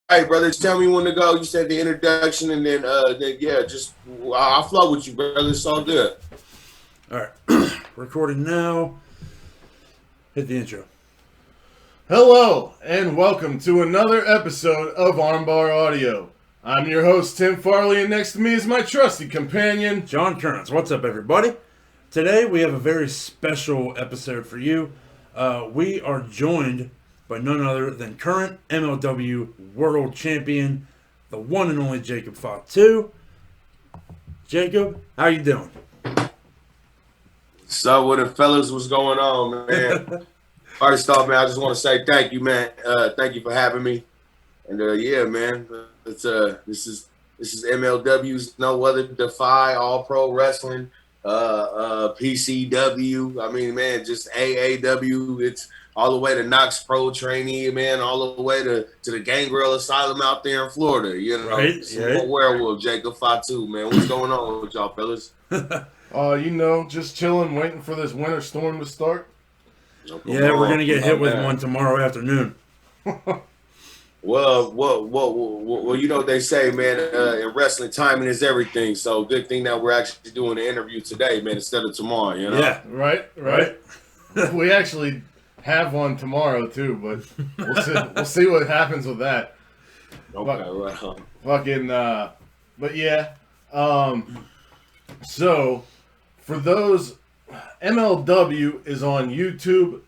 right, brothers. Tell me when to go. You said the introduction, and then yeah, just I'll flow with you, brother. It's all good. All right, recording now. Hit the intro. Hello, and welcome to another episode of Armbar Audio. I'm your host, Tim Farley, and next to me is my trusty companion, John Kearns. What's up, everybody? Today we have a very special episode for you. We are joined by none other than current MLW World Champion, the one and only Jacob Fatu. Jacob, how you doing? So, what the fellas was going on, man? First off, man, I just want to say thank you, man. Thank you for having me. And yeah, man, it's this is MLW's No Other Defy All Pro Wrestling, PCW. I mean, man, just AAW. It's all the way to Knox Pro Trainee, man, all the way to the Gangrel Asylum out there in Florida. You know, Right, right. Werewolf, Jacob Fatu, man. What's going on with y'all, fellas? just chilling, waiting for this winter storm to start. Yeah, we're gonna get hit with one tomorrow afternoon. Well, you know what they say, man. In wrestling, timing is everything. So good thing that we're actually doing the interview today, man, instead of tomorrow. You know? Yeah, Right. We actually have one tomorrow too, but we'll see what happens with that. Okay, right on. But yeah. So for those, MLW is on YouTube,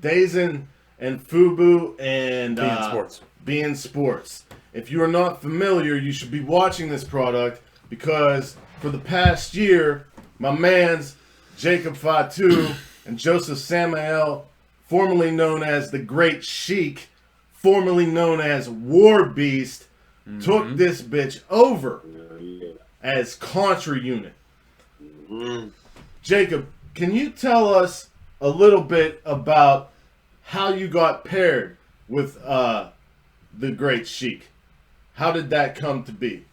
Dazen and Fubu and Bein Sports. If you are not familiar, you should be watching this product because for the past year, my mans Jacob Fatu and Joseph Samael, formerly known as the Great Sheik, formerly known as War Beast, took this bitch over as Contra Unit. Jacob, can you tell us a little bit about how you got paired with the Great Sheik? How did that come to be?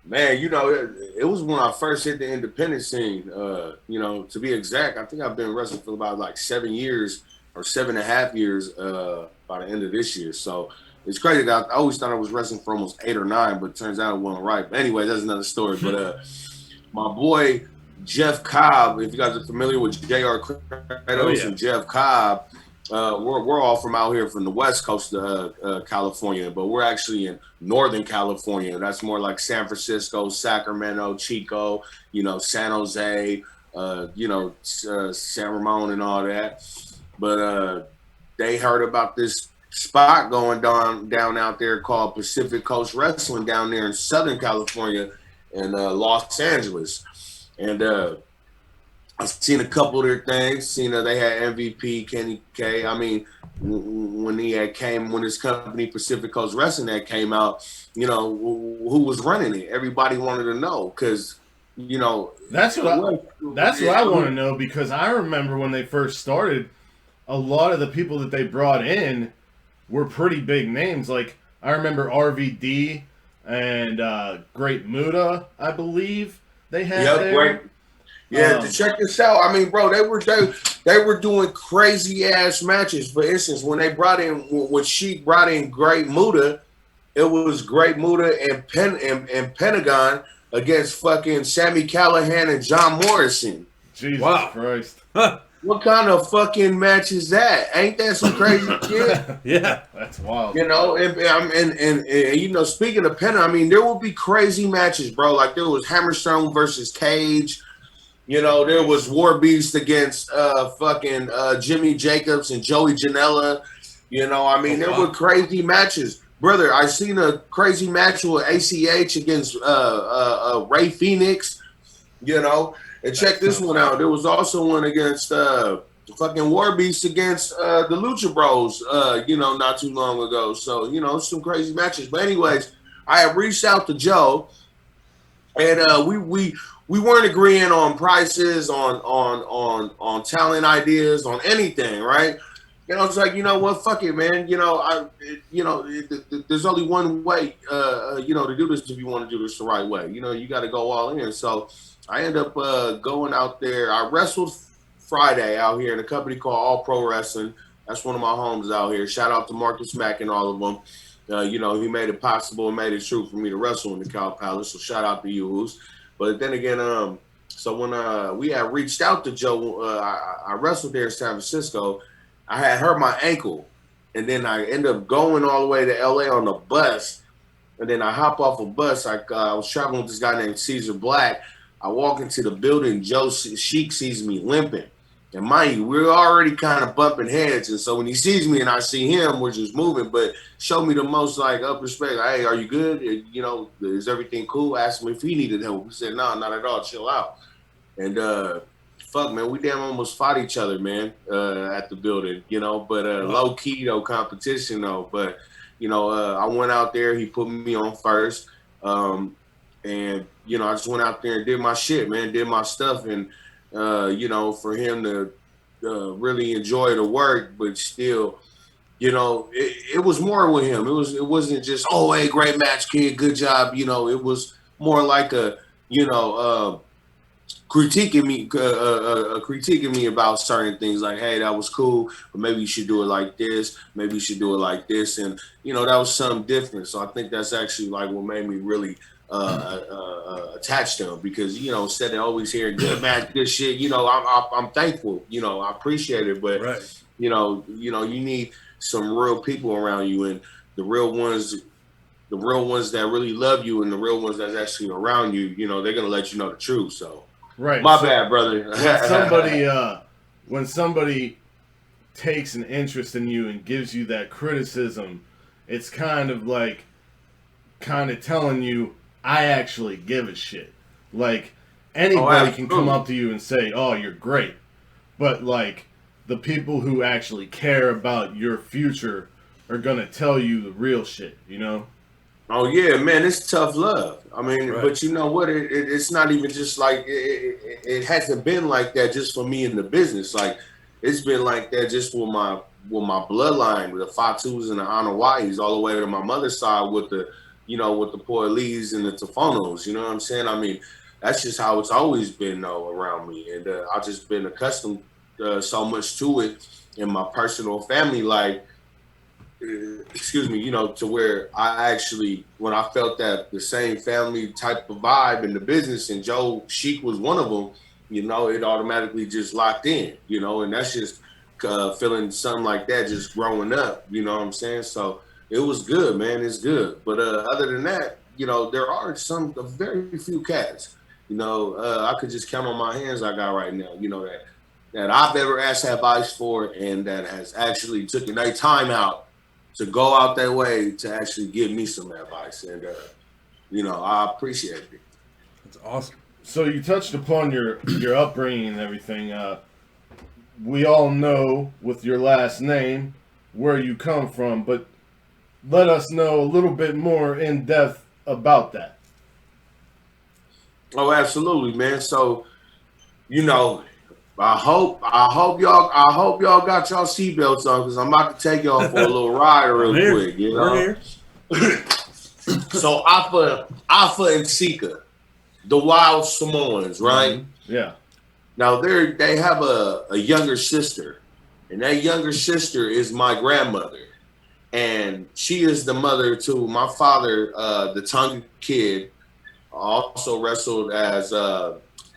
Man, you know, it was when I first hit the independent scene. You know, to be exact, I think I've been wrestling for about like 7 years or 7.5 years by the end of this year. So it's crazy. I always thought I was wrestling for almost 8 or 9, but it turns out it wasn't right. But anyway, that's another story. But my boy Jeff Cobb, if you guys are familiar with J.R. Kratos and Jeff Cobb, we're all from out here from the west coast of California, but we're actually in Northern California. That's more like San Francisco, Sacramento, Chico, you know, San Jose, San Ramon and all that. But they heard about this spot going down out there called Pacific Coast Wrestling down there in Southern California and Los Angeles. And I've seen a couple of their things. Seen they had MVP, Kenny K. I mean, when his company Pacific Coast Wrestling that came out, you know, who was running it? Everybody wanted to know because, you know, that's what I want to know, because I remember when they first started, a lot of the people that they brought in were pretty big names. Like I remember RVD and Great Muda, I believe they had there. Great. Yeah, to check this out. I mean, bro, they were doing crazy ass matches. For instance, when Sheik brought in Great Muda, it was Great Muda and Pentagon against fucking Sammy Callahan and John Morrison. Jesus Christ. What kind of fucking match is that? Ain't that some crazy shit? Yeah, that's wild. You know, and you know, speaking of Pentagon, I mean, there will be crazy matches, bro. Like there was Hammerstone versus Cage. You know, there was War Beast against fucking Jimmy Jacobs and Joey Janela. You know, I mean, there were crazy matches. Brother, I seen a crazy match with ACH against Ray Phoenix, you know. And check this one out. There was also one against fucking War Beast against the Lucha Bros, you know, not too long ago. So, you know, some crazy matches. But anyways, I have reached out to Joe, and we weren't agreeing on prices, on talent ideas, on anything, right? You know, it's like, you know what, fuck it, man. You know, there's only one way, you know, to do this if you want to do this the right way. You know, you got to go all in. So I end up going out there. I wrestled Friday out here in a company called All Pro Wrestling. That's one of my homes out here. Shout out to Marcus Mack and all of them. You know, he made it possible and made it true for me to wrestle in the Cow Palace. So shout out to you. But then again, so when we had reached out to Joe, I wrestled there in San Francisco. I had hurt my ankle, and then I ended up going all the way to LA on a bus. And then I hop off a bus. I was traveling with this guy named Caesar Black. I walk into the building. Joe Sheik sees me limping. And mind you, we're already kind of bumping heads. And so when he sees me and I see him, we're just moving, but showed me the most like up respect. Like, hey, are you good? You know, is everything cool? Asked him if he needed help. He said, no, not at all. Chill out. And fuck, man, we damn almost fought each other, man, at the building, you know, but low key though, competition though. But, you know, I went out there. He put me on first. And, you know, I just went out there and did my shit, man, did my stuff. And, you know, for him to really enjoy the work, but still, you know, it was more with him. It wasn't just, oh, hey, great match, kid, good job. You know, it was more like a, you know, critiquing me about certain things, like, hey, that was cool, but maybe you should do it like this. Maybe you should do it like this. And, you know, that was something different. So I think that's actually like what made me really attached to him, because, you know, instead of always hearing good match, good shit, you know, I'm thankful, you know, I appreciate it, but right. you know, you need some real people around you, and the real ones that really love you, and the real ones that's actually around you, you know, they're gonna let you know the truth. So, right, my bad, brother. When somebody takes an interest in you and gives you that criticism, it's kind of telling you, I actually give a shit. Like, anybody can come up to you and say, oh, you're great. But, like, the people who actually care about your future are going to tell you the real shit, you know? Oh, yeah, man, it's tough love. I mean, right. But you know what? It's not even just like, it hasn't been like that just for me in the business. Like, it's been like that just with my bloodline, with the Fatus and the Anawais, all the way to my mother's side with the, you know, with the Poilees and the Tafonos, you know what I'm saying? I mean, that's just how it's always been, though, around me. And I've just been accustomed so much to it in my personal family life, excuse me, you know, to where I actually, when I felt that the same family type of vibe in the business, and Joe Sheik was one of them, you know, it automatically just locked in, you know, and that's just feeling something like that just growing up, you know what I'm saying? So, it was good, man. It's good. But other than that, you know, there are a very few cats, you know, I could just count on my hands I got right now, you know, that I've ever asked advice for, and that has actually taken their time out to go out their way to actually give me some advice. And, you know, I appreciate it. That's awesome. So you touched upon your upbringing and everything. We all know with your last name where you come from, but let us know a little bit more in depth about that. Oh, absolutely, man. So, you know, I hope y'all got y'all seatbelts on, because I'm about to take y'all for a little ride real quick. You know. So Alpha and Chica, the Wild Samoans, right? Mm-hmm. Yeah. Now they have a younger sister, and that younger sister is my grandmother. And she is the mother to my father, the Tonga Kid, also wrestled as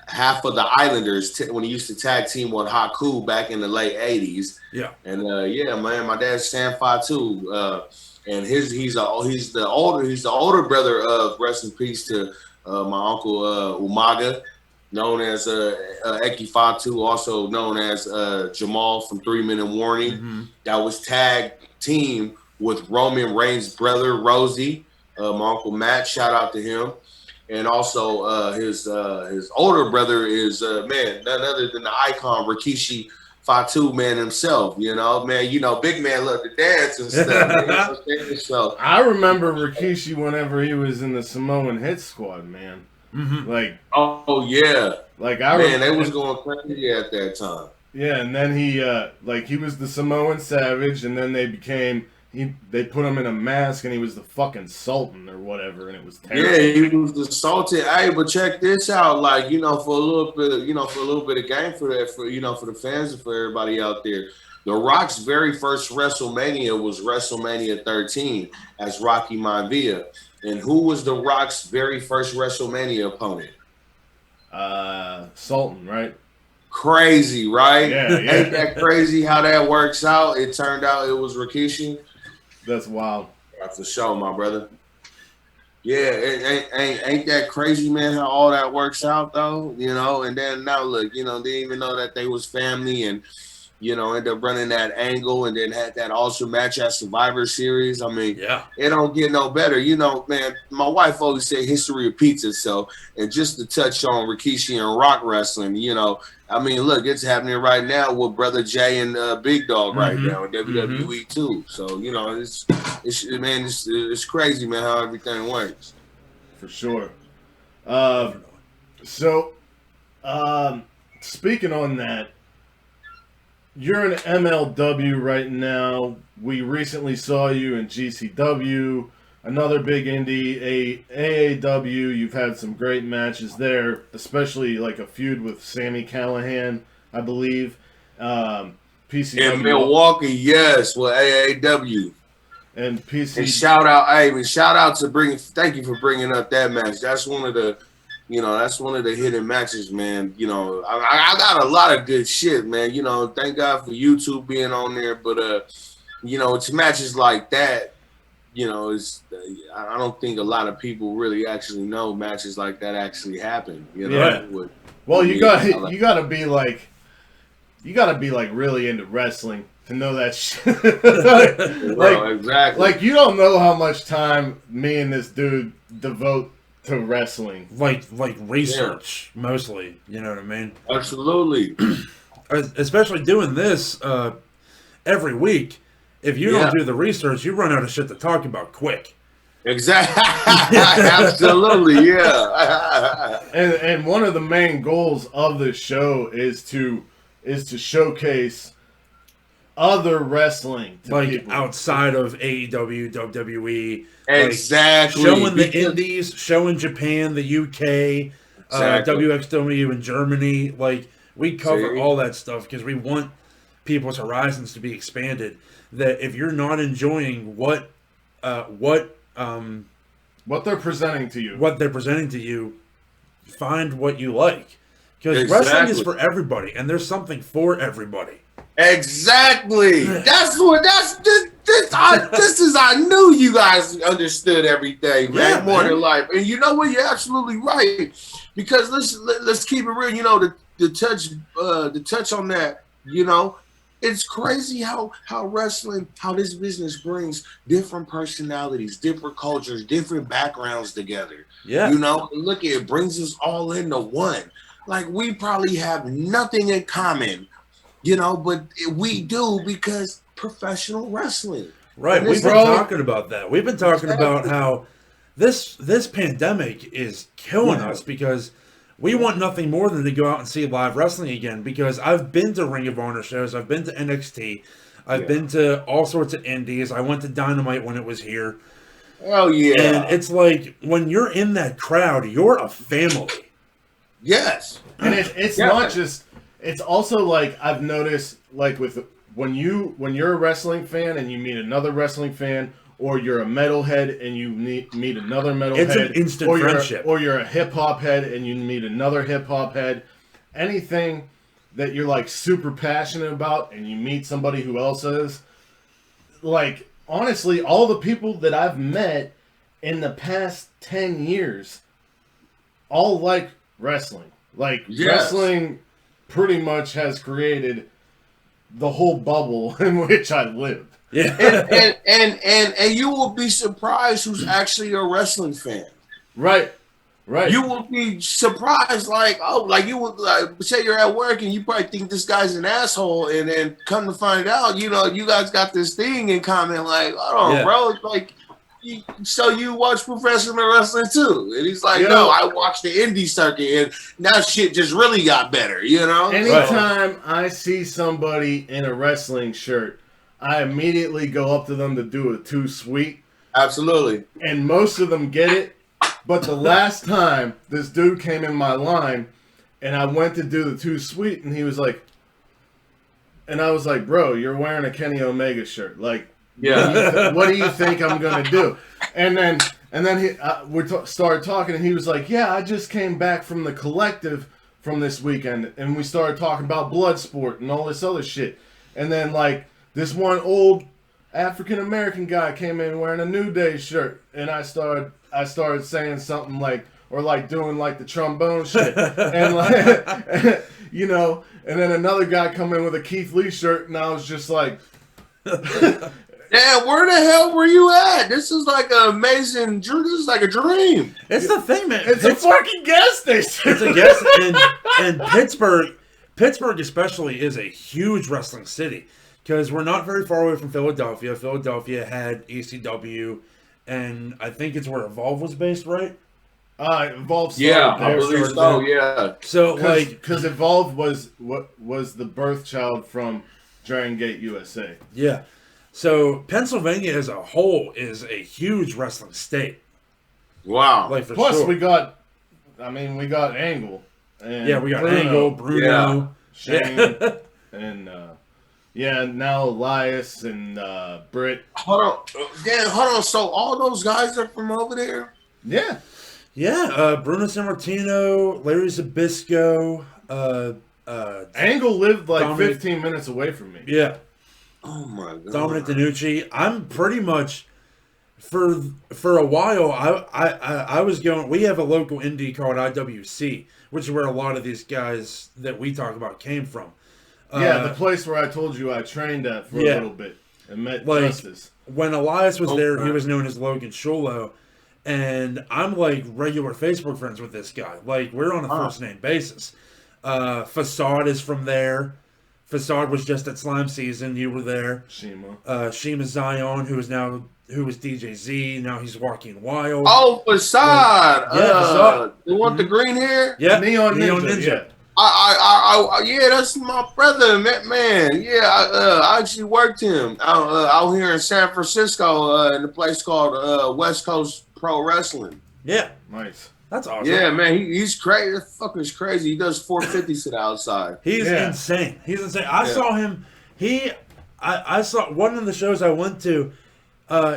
half of the Islanders when he used to tag team with Haku back in the late 80s. Yeah. And yeah, man, my dad's Sam Fatu. And he's the older brother of, rest in peace to my uncle Umaga, known as Eki Fatu, also known as Jamal from 3 Minute Warning. Mm-hmm. That was tag team with Roman Reigns' brother, Rosie, my Uncle Matt, shout out to him. And also his older brother is, man, none other than the icon, Rikishi Fatu, man, himself, you know, man, you know, big man loved to dance and stuff. You know what I'm saying? So I remember Rikishi whenever he was in the Samoan Hit Squad, man. Mm-hmm. Like, oh, yeah. Like, they was going crazy at that time. Yeah, and then he was the Samoan Savage, and then they put him in a mask, and he was the fucking Sultan or whatever, and it was terrible. Yeah, he was the Sultan. Hey, but check this out, like, you know, for a little bit of game for that, for the fans and for everybody out there. The Rock's very first WrestleMania was WrestleMania 13 as Rocky Maivia. And who was The Rock's very first WrestleMania opponent? Sultan, right? Crazy, right? Yeah. Ain't that crazy how that works out? It turned out it was Rikishi. That's wild. That's the show, my brother. Yeah, ain't that crazy, man, how all that works out, though? And then now look, didn't even know that they was family and, end up running that angle and then had that awesome match at Survivor Series. I mean, yeah, it don't get no better. Man, my wife always said history repeats itself. And just to touch on Rikishi and Rock wrestling, I mean, look, it's happening right now with Brother Jay and Big Dog right now in WWE too. So, it's crazy, man, how everything works. For sure. Speaking on that, you're in MLW right now. We recently saw you in GCW, another big indie, AAW. You've had some great matches there, especially like a feud with Sami Callihan, I believe. PCW. In Milwaukee, yes, with AAW. And PC. And shout out to thank you for bringing up that match. That's one of the hidden matches, man. I got a lot of good shit, man. Thank God for YouTube being on there. But it's matches like that. I don't think a lot of people really actually know matches like that actually happen. Yeah. Well, you gotta be like really into wrestling to know that shit. Exactly. Like you don't know how much time me and this dude devote to wrestling. Like research, mostly. You know what I mean? Absolutely. Especially doing this every week. If you don't do the research, you run out of shit to talk about quick. Exactly. Absolutely, yeah. And one of the main goals of this show is to showcase other wrestling to like people. Outside of AEW, WWE. Exactly. Like showing the indies, showing Japan, the UK, WXW in Germany. Like, we cover all that stuff because we want people's horizons to be expanded. That if you're not enjoying what they're presenting to you, find what you like. Because wrestling is for everybody, and there's something for everybody. Exactly. I knew you guys understood everything, man. More than life. And you know what? You're absolutely right. Because let's keep it real. To touch on that. It's crazy how wrestling, how this business brings different personalities, different cultures, different backgrounds together. Yeah. Look, it brings us all into one. Like, we probably have nothing in common, but we do because professional wrestling. Right. We've been talking about that. We've been talking about how this pandemic is killing us because we want nothing more than to go out and see live wrestling again, because I've been to Ring of Honor shows. I've been to NXT. I've been to all sorts of indies. I went to Dynamite when it was here. Oh, yeah. And it's like, when you're in that crowd, you're a family. Yes. And it's not just, it's also like, I've noticed, like, when you're a wrestling fan and you meet another wrestling fan, or you're a metalhead and you meet another metalhead. It's an instant friendship. Or you're a hip-hop head and you meet another hip-hop head. Anything that you're, like, super passionate about and you meet somebody who else is. Like, honestly, all the people that I've met in the past 10 years all like wrestling. Like, wrestling pretty much has created the whole bubble in which I lived. Yeah, and you will be surprised who's actually a wrestling fan. Right. You will be surprised, like you would say you're at work and you probably think this guy's an asshole, and then come to find out, you guys got this thing in common. Like, hold on, bro, it's like, so you watch professional wrestling too? And he's like, no, I watched the indie circuit, and now shit just really got better. Anytime I see somebody in a wrestling shirt, I immediately go up to them to do a too sweet. Absolutely. And most of them get it. But the last time this dude came in my line and I went to do the too sweet, and he was like, And I was like, bro, you're wearing a Kenny Omega shirt. Like, Yeah. what do you think I'm going to do? And then we started talking, and he was like, yeah, I just came back from the collective from this weekend. And we started talking about Bloodsport and all this other shit. And then, like, this one old African-American guy came in wearing a New Day shirt. And I started saying something like, or like doing like the trombone shit. And like, you know, and then another guy come in with a Keith Lee shirt, and I was just like, damn, where the hell were you at? This is like an amazing dream. This is like a dream. It's the thing, man. It's a fucking gas station. It's a gas, and Pittsburgh especially is a huge wrestling city because we're not very far away from Philadelphia. Philadelphia had ECW, and I think it's where Evolve was based, right? Evolve. Yeah, I believe so. Yeah. So like, because Evolve was the birth child from Dragon Gate USA. Yeah. So Pennsylvania as a whole is a huge wrestling state. Wow. Like for Plus sure. we got Angle. And we got Angle, Bruno, Shane, and now Elias and Britt. Hold on. So all those guys are from over there? Yeah. Yeah, Bruno Sammartino, Larry Zbyszko, Angle lived like Dominic, 15 minutes away from me. Yeah. Oh my god. Dominic DiNucci. I'm pretty much for a while I was going, we have a local indie called IWC, which is where a lot of these guys that we talk about came from. Yeah, the place where I told you I trained at for a little bit and met Justice. When Elias was there, he was known as Logan Shulo. And I'm like regular Facebook friends with this guy. Like we're on a first name basis. Facade is from there. Facade was just at Slime Season. You were there. Shima Zion, who was DJ Z. Now he's Walking Wild. Oh, Facade. Facade. The one with the green hair. Yeah, Neon Ninja. Yeah. Yeah, that's my brother, man. Yeah, I actually worked him out here in San Francisco in a place called West Coast Pro Wrestling. Yeah, nice. That's awesome. Yeah, man, he's crazy. That fucker's crazy. He does 450s to the outside. He's insane. He's insane. I saw him. I saw one of the shows I went to.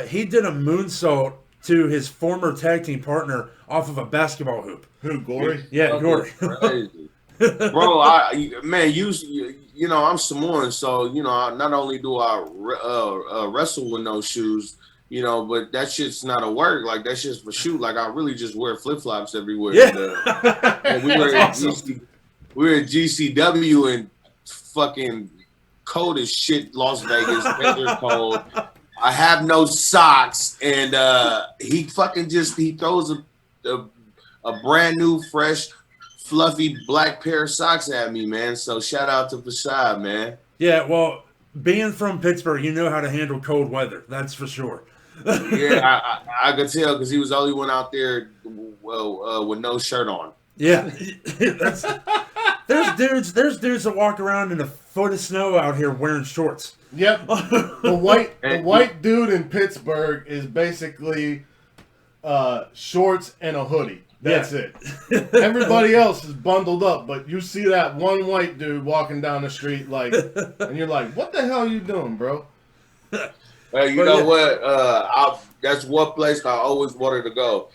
He did a moonsault to his former tag team partner off of a basketball hoop. Who, Gory? Yeah, Gory. Crazy. Bro, you know, I'm Samoan, so you know, not only do I wrestle with no shoes, you know, but that shit's not a work. Like that shit's for shoot. Like I really just wear flip flops everywhere. Yeah, and we were at GCW and fucking cold as shit, Las Vegas. Weather cold. I have no socks, and he throws a brand new, fresh, fluffy black pair of socks at me, man. So shout out to Facade, man. Yeah, well, being from Pittsburgh, you know how to handle cold weather. That's for sure. Yeah, I could tell because he was the only one out there with no shirt on. Yeah, there's dudes that walk around in a foot of snow out here wearing shorts. Yep. The white dude in Pittsburgh is basically shorts and a hoodie. That's it. Everybody else is bundled up, but you see that one white dude walking down the street, like, and you're like, "What the hell are you doing, bro?" You know what? That's one place I always wanted to go.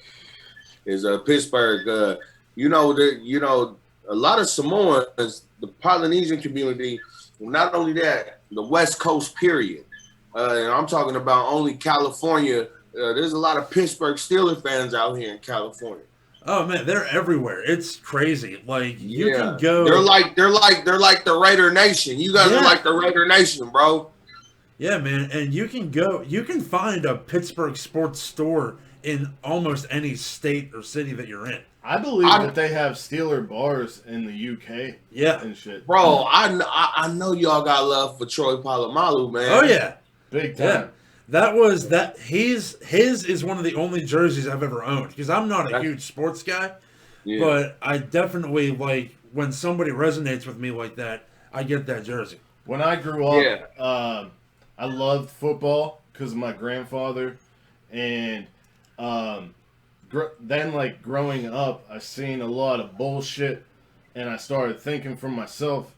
Is Pittsburgh. You know, a lot of Samoans, the Polynesian community. Not only that, the West Coast period. And I'm talking about only California. There's a lot of Pittsburgh Steelers fans out here in California. Oh man, they're everywhere. It's crazy. Like you can go. They're like the Raider Nation. You guys are like the Raider Nation, bro. Yeah, man, and you can go. You can find a Pittsburgh sports store in almost any state or city that you're in. I believe that they have Steeler bars in the UK. Yeah, and shit. Bro, I know y'all got love for Troy Polamalu, man. Oh yeah, big time. Yeah. His is one of the only jerseys I've ever owned because I'm not a huge sports guy, but I definitely like when somebody resonates with me like that. I get that jersey. When I grew up, I loved football because of my grandfather, and then like growing up, I seen a lot of bullshit, and I started thinking for myself,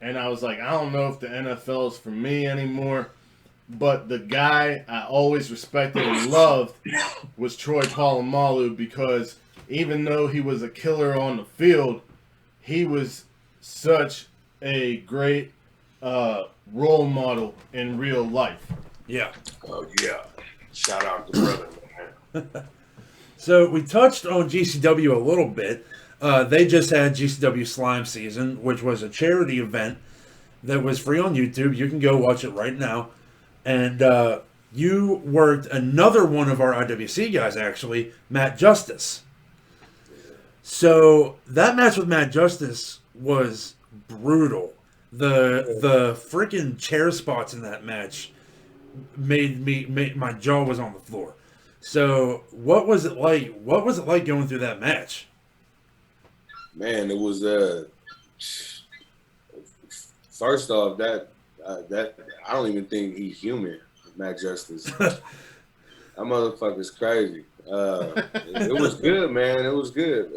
and I was like, I don't know if the NFL is for me anymore. But the guy I always respected and loved was Troy Polamalu, because even though he was a killer on the field, he was such a great role model in real life. Yeah. Oh, yeah. Shout out to brother, man. So we touched on GCW a little bit. They just had GCW Slime Season, which was a charity event that was free on YouTube. You can go watch it right now. And you worked another one of our IWC guys, actually, Matt Justice. So that match with Matt Justice was brutal. The freaking chair spots in that match made my jaw was on the floor. So what was it like? What was it like going through that match? Man, it was first off, that I don't even think he's human, Matt Justice. That motherfucker's crazy. It was good, man. It was good.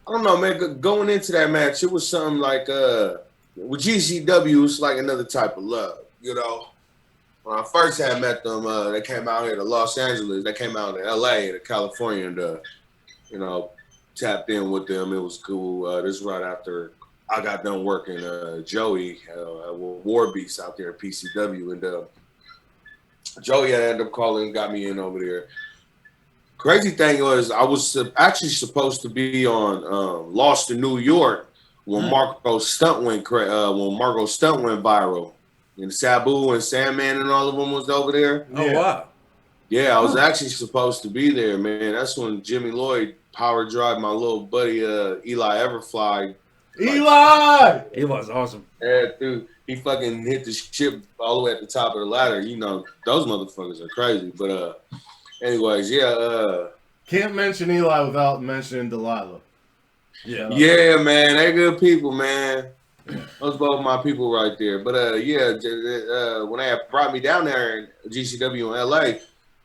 I don't know, man. Going into that match, it was something like with GCW, it's like another type of love, you know. When I first had met them, they came out here to Los Angeles. They came out to LA, to California, and you know, tapped in with them. It was cool. This is right after I got done working Joey with War Beast out there at PCW, and Joey had ended up calling, got me in over there. Crazy thing was, I was actually supposed to be on Lost in New York when Marco's stunt went viral, and Sabu and Sandman and all of them was over there. Oh wow! Yeah, I was actually supposed to be there, man. That's when Jimmy Lloyd power drive my little buddy Eli Everfly. Eli's awesome. Yeah, dude, he fucking hit the ship all the way at the top of the ladder. You know, those motherfuckers are crazy. But anyways, yeah. Can't mention Eli without mentioning Delilah. Yeah, man, they good people, man. Those both my people right there. But when they brought me down there in GCW in LA,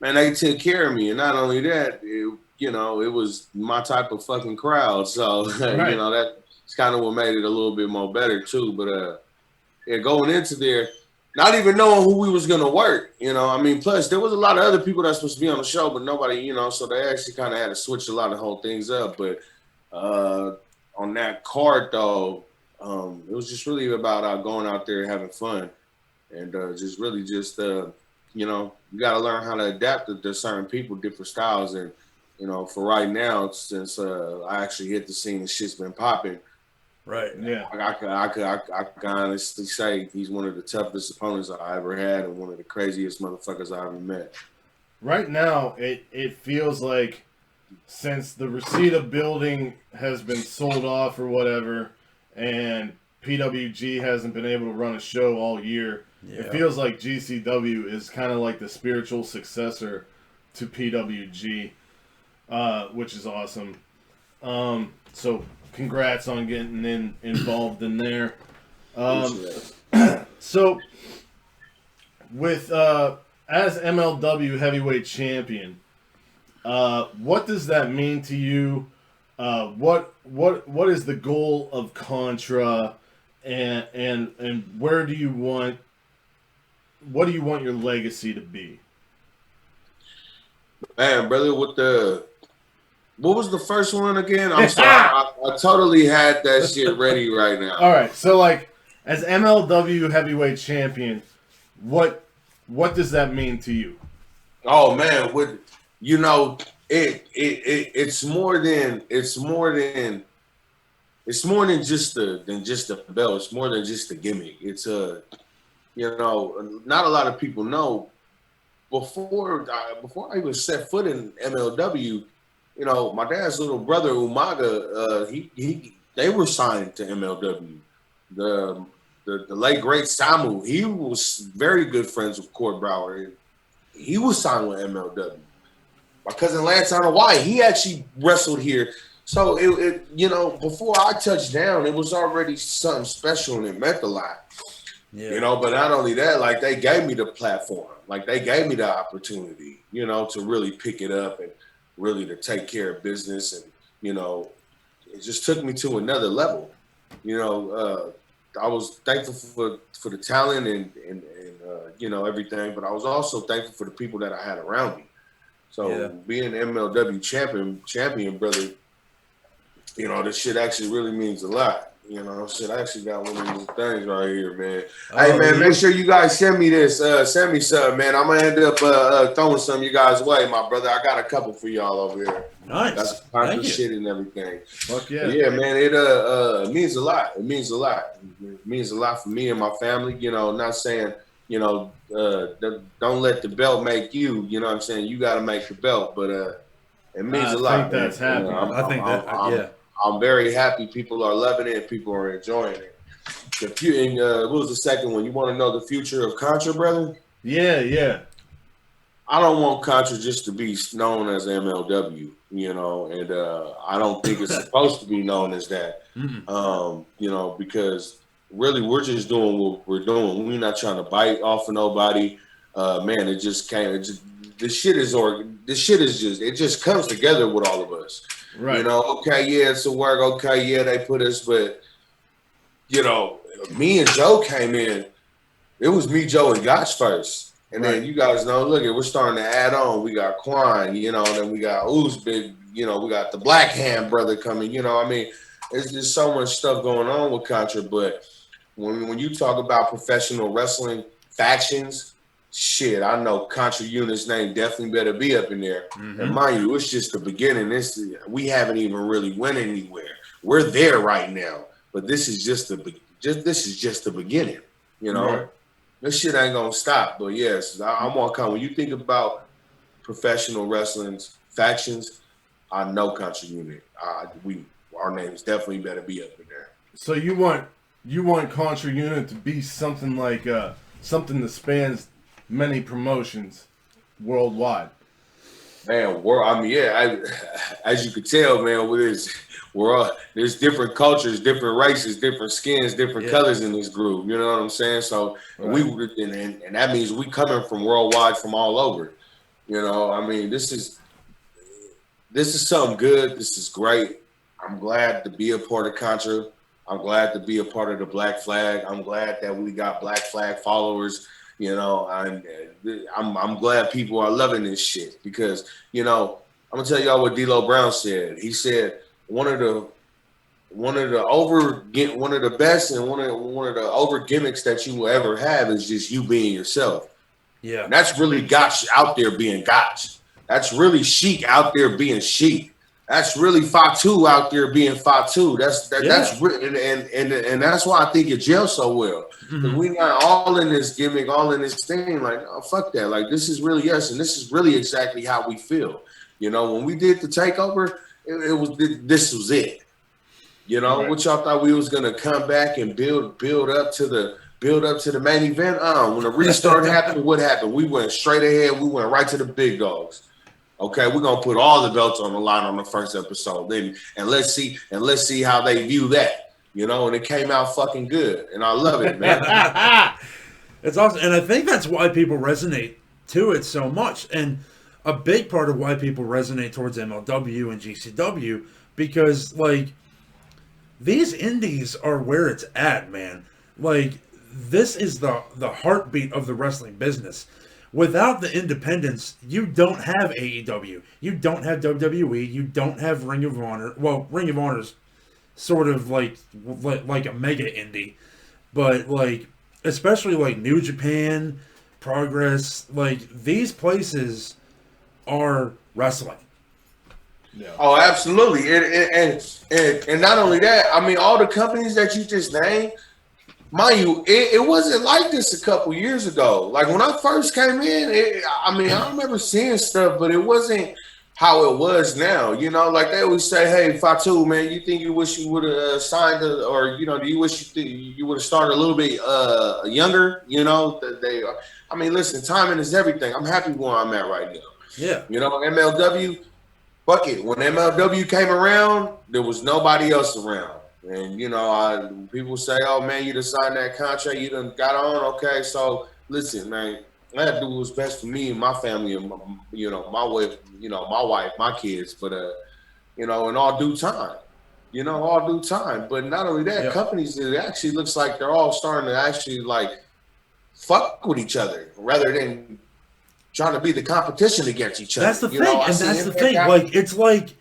man, they took care of me. And not only that, it was my type of fucking crowd. So Right. you know, that's kind of what made it a little bit more better too. But going into there, not even knowing who we was gonna work, you know. I mean, plus there was a lot of other people that's supposed to be on the show, but nobody, you know. So they actually kind of had to switch a lot of whole things up. But on that card though, it was just really about going out there having fun, and you know, you got to learn how to adapt to certain people, different styles, and you know, for right now, since I actually hit the scene and shit's been popping. Right. Yeah. I can honestly say he's one of the toughest opponents I ever had and one of the craziest motherfuckers I ever met. Right now, it feels like since the Reseda building has been sold off or whatever, and PWG hasn't been able to run a show all year, it feels like GCW is kind of like the spiritual successor to PWG, which is awesome. So congrats on getting involved in there. So with as MLW heavyweight champion, what does that mean to you? What is the goal of Contra, and what do you want your legacy to be? Man, brother, what was the first one again? I'm sorry, I totally had that shit ready right now. All right, so like as MLW heavyweight champion, what does that mean to you? Oh man, it's more than just the belt. It's more than just the gimmick. It's not a lot of people know. Before I even set foot in MLW, you know, my dad's little brother Umaga, they were signed to MLW. The late great Samu, he was very good friends with Court Brower. He was signed with MLW. My cousin Lance on Hawaii, he actually wrestled here. So before I touched down, it was already something special and it meant a lot. Yeah. You know, but not only that, like they gave me the platform, like they gave me the opportunity, you know, to really pick it up and really to take care of business. And, you know, it just took me to another level. You know, I was thankful for the talent and you know, everything, but I was also thankful for the people that I had around me. So being MLW champion, brother, you know, this shit actually really means a lot. You know, shit, I actually got one of these things right here, man. Hey, man, make sure you guys send me this. Send me some, man. I'm going to end up throwing some you guys' way, my brother. I got a couple for y'all over here. Nice. That's Contra shit and everything. Fuck yeah. But yeah, man, it means a lot. It means a lot. It means a lot for me and my family. You know, not saying, you know, don't let the belt make you. You know what I'm saying? You got to make the belt. But it means a lot. I think that's happening. You know, I'm very happy people are loving it and people are enjoying it. What was the second one? You want to know the future of Contra, brother? Yeah. I don't want Contra just to be known as MLW, you know, and I don't think it's supposed to be known as that, you know, because really we're just doing what we're doing. We're not trying to bite off of nobody. Man, it just can't. This shit is just, it just comes together with all of us. Right. You know, okay, yeah, it's a work. Okay, yeah, they put us, but, you know, me and Joe came in. It was me, Joe, and Gotch first. And then you guys know, look, we're starting to add on. We got Quan, you know, and then we got Ooze Big, you know, we got the Black Hand brother coming. You know, I mean, there's just so much stuff going on with Contra. But when you talk about professional wrestling factions, shit, I know Contra Unit's name definitely better be up in there. And mind you, it's just the beginning. We haven't even really went anywhere. We're there right now, but this is just the beginning. You know, this shit ain't gonna stop. But yes, I'm on comment. When you think about professional wrestling factions, I know Contra Unit. Our names definitely better be up in there. So you want Contra Unit to be something like something that spans many promotions worldwide. Man, as you can tell, man, there's different cultures, different races, different skins, different colors in this group. You know what I'm saying? So and that means we coming from worldwide, from all over. You know, I mean, this is something good. This is great. I'm glad to be a part of Contra. I'm glad to be a part of the Black Flag. I'm glad that we got Black Flag followers. You know, I'm glad people are loving this shit because, you know, I'm gonna tell y'all what D'Lo Brown said. He said one of the best and one of the over gimmicks that you will ever have is just you being yourself. Yeah, and that's really Gotch out there being Gotch. That's really Chic out there being Chic. That's really Fatu out there being Fatu. That's and that's why I think it gels so well. Because we not all in this gimmick, all in this thing. Like, oh, fuck that. Like, this is really us, and this is really exactly how we feel. You know, when we did the takeover, this was it. You know, what y'all thought we was gonna come back and build up to the main event? When the restart happened, what happened? We went straight ahead. We went right to the big dogs. Okay, we're gonna put all the belts on the line on the first episode. And let's see how they view that. You know, and it came out fucking good, and I love it, man. It's awesome, and I think that's why people resonate to it so much, and a big part of why people resonate towards MLW and GCW, because like these indies are where it's at, man. Like this is the heartbeat of the wrestling business. Without the independents, you don't have AEW, you don't have WWE, you don't have Ring of Honor. Well, Ring of Honor's sort of like a mega indie, but like especially like New Japan, Progress, like these places are wrestling. Yeah. Oh, absolutely, and not only that, I mean, all the companies that you just named, mind you, it wasn't like this a couple years ago. Like when I first came in, I remember seeing stuff, but it wasn't how it was now. You know, like they always say, "Hey, Fatu, man, you think you wish you would have signed, or you know, do you wish you would have started a little bit younger?" You know, listen, timing is everything. I'm happy where I'm at right now. Yeah, you know, MLW, fuck it. When MLW came around, there was nobody else around. And, you know, people say, oh, man, you done signed that contract. You done got on. Okay, so listen, man, I had to do what's best for me and my family and, my wife, my kids. But, in all due time, all due time. But not only that, companies, it actually looks like they're all starting to actually like fuck with each other rather than trying to be the competition against each other. That's the thing, and that's the thing. Like, it's like,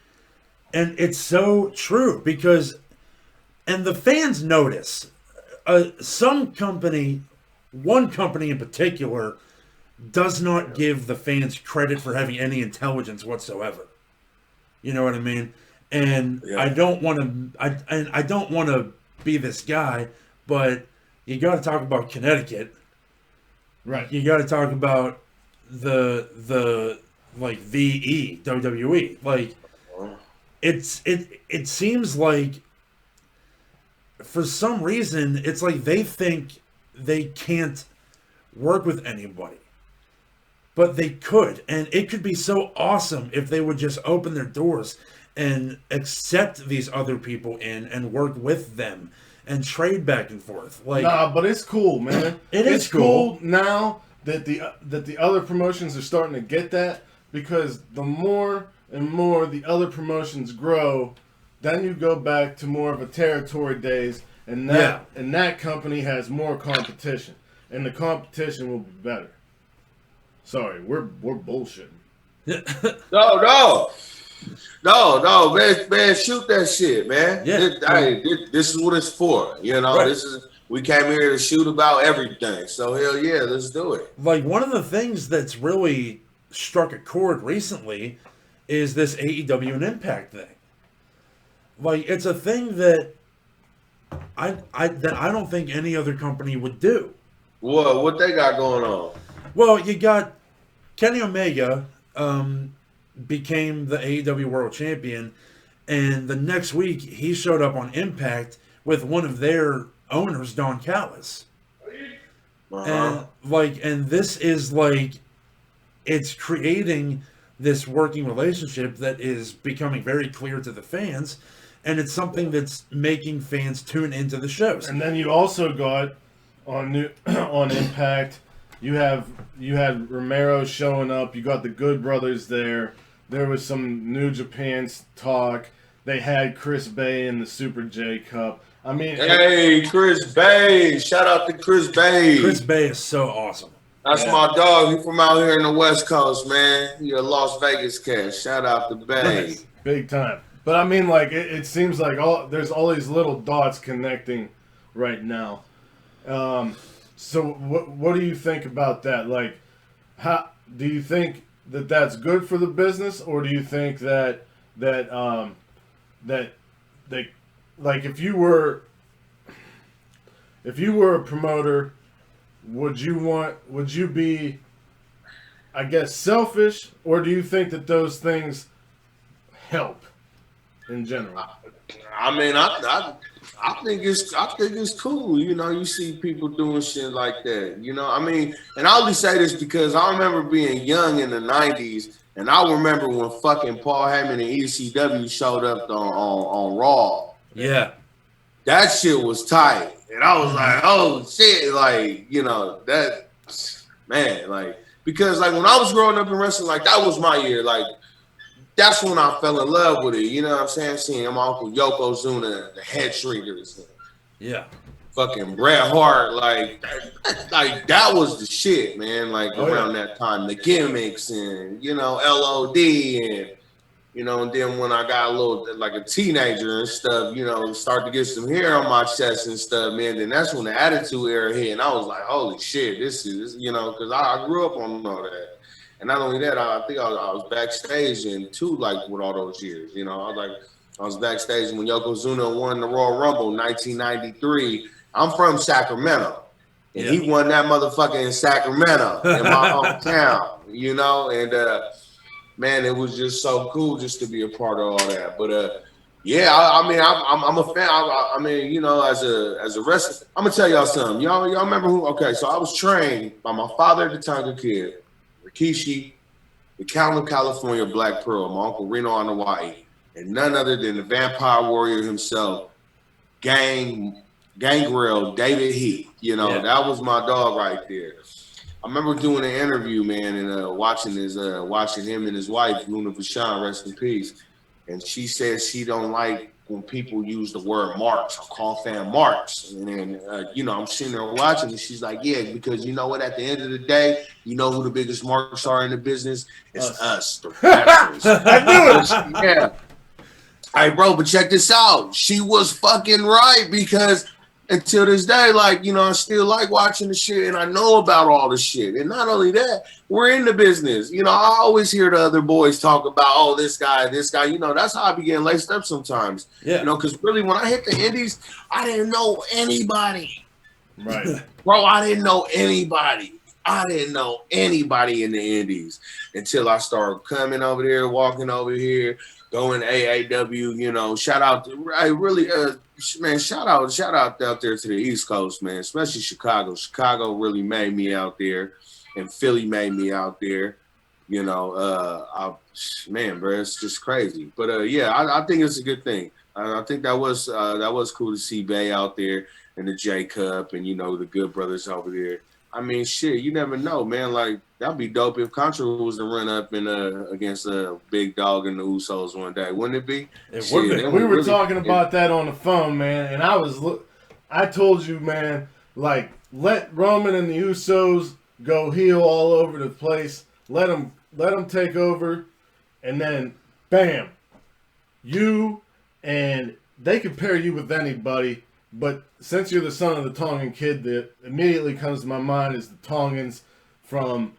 and it's so true because, and the fans notice, one company in particular does not give the fans credit for having any intelligence whatsoever. You know what I mean? And I don't want to, I don't want to be this guy, but you got to talk about Connecticut. Right. You got to talk about the like VE WWE. Like it seems like for some reason it's like they think they can't work with anybody. But they could, and it could be so awesome if they would just open their doors and accept these other people in and work with them and trade back and forth. Like, nah, but it's cool, man. It's cool now that the other promotions are starting to get that, because the more and more the other promotions grow, then you go back to more of a territory days, and that company has more competition, and the competition will be better. Sorry, we're bullshitting. No, man, shoot that shit, man. This is what it's for. Right. We came here to shoot about everything. So hell yeah, let's do it. Like, one of the things that's really struck a chord recently is this AEW and Impact thing. Like, it's a thing that I don't think any other company would do. What they got going on? Well, you got Kenny Omega became the AEW World Champion, and the next week he showed up on Impact with one of their owners, Don Callis. And this is like, it's creating this working relationship that is becoming very clear to the fans, and it's something that's making fans tune into the shows. And then you also got on Impact. You had Romero showing up. You got the Good Brothers there. There was some New Japan talk. They had Chris Bay in the Super J Cup. I mean, hey, Chris Bay! Shout out to Chris Bay. Chris Bay is so awesome. That's my dog. He from out here in the West Coast, man. He a Las Vegas cat. Shout out to Bay. Nice. Big time. But I mean, like, it seems like there's all these little dots connecting right now. So what do you think about that? Like, how do you think that that's good for the business, or do you think that like if you were a promoter, would you be, I guess, selfish, or do you think that those things help in general? I mean, I think it's cool. You see people doing shit like that. I mean, and I only say this because I remember being young in the 90s, and I remember when fucking Paul Heyman and ECW showed up on Raw. Yeah. That shit was tight. And I was like, oh shit, like, that, man, like, because like when I was growing up in wrestling, like that was my year. Like, that's when I fell in love with it. You know what I'm saying? Seeing my uncle Yokozuna, the Head Shrinkers. Yeah. Fucking Bret Hart, like that was the shit, man. Like around that time, the gimmicks and LOD and and then when I got a little like a teenager and stuff, start to get some hair on my chest and stuff, man. Then that's when the Attitude Era hit, and I was like, holy shit, this is because I grew up on all that. And not only that, I think I was backstage in too, like with all those years. I was backstage when Yokozuna won the Royal Rumble in 1993. I'm from Sacramento, and he won that motherfucker in Sacramento, in my hometown. And man, it was just so cool just to be a part of all that. But I mean, I'm a fan. I mean, as a wrestler, I'm gonna tell y'all something. Y'all remember who? Okay, so I was trained by my father at the time of kid. Rikishi, the Count of California Black Pearl, my uncle Reno Anawai, and none other than the Vampire Warrior himself, Gangrel David Heath. That was my dog right there. I remember doing an interview, man, and watching him and his wife, Luna Vachon, rest in peace. And she said she don't like when people use the word marks. I'll call fan marks. And then, I'm sitting there watching, and she's like, yeah, because you know what? At the end of the day, you know who the biggest marks are in the business? It's us, the wrestlers. I knew it. Yeah. All right, bro, but check this out. She was fucking right, because until this day, like, I still like watching the shit, and I know about all the shit. And not only that, we're in the business. I always hear the other boys talk about, oh, this guy. That's how I be getting laced up sometimes. Yeah. Because really, when I hit the indies, I didn't know anybody. Right. Bro, I didn't know anybody. I didn't know anybody in the indies until I started coming over there, walking over here, going AAW, shout out to, I really, man, shout out out there to the East Coast, man, especially Chicago. Chicago really made me out there, and Philly made me out there. Man, bro, it's just crazy. But I think it's a good thing. I think that was cool to see Bay out there and the J Cup and the good brothers over there. I mean, shit, you never know, man. Like, that'd be dope if Contra was to run up in against a big dog in the Usos one day, wouldn't it be? It would be. We were talking about that on the phone, man, and I told you, man, like, let Roman and the Usos go heel all over the place. Let them take over, and then, bam, you and they could pair you with anybody. But since you're the son of the Tongan kid, that immediately comes to my mind is the Tongans from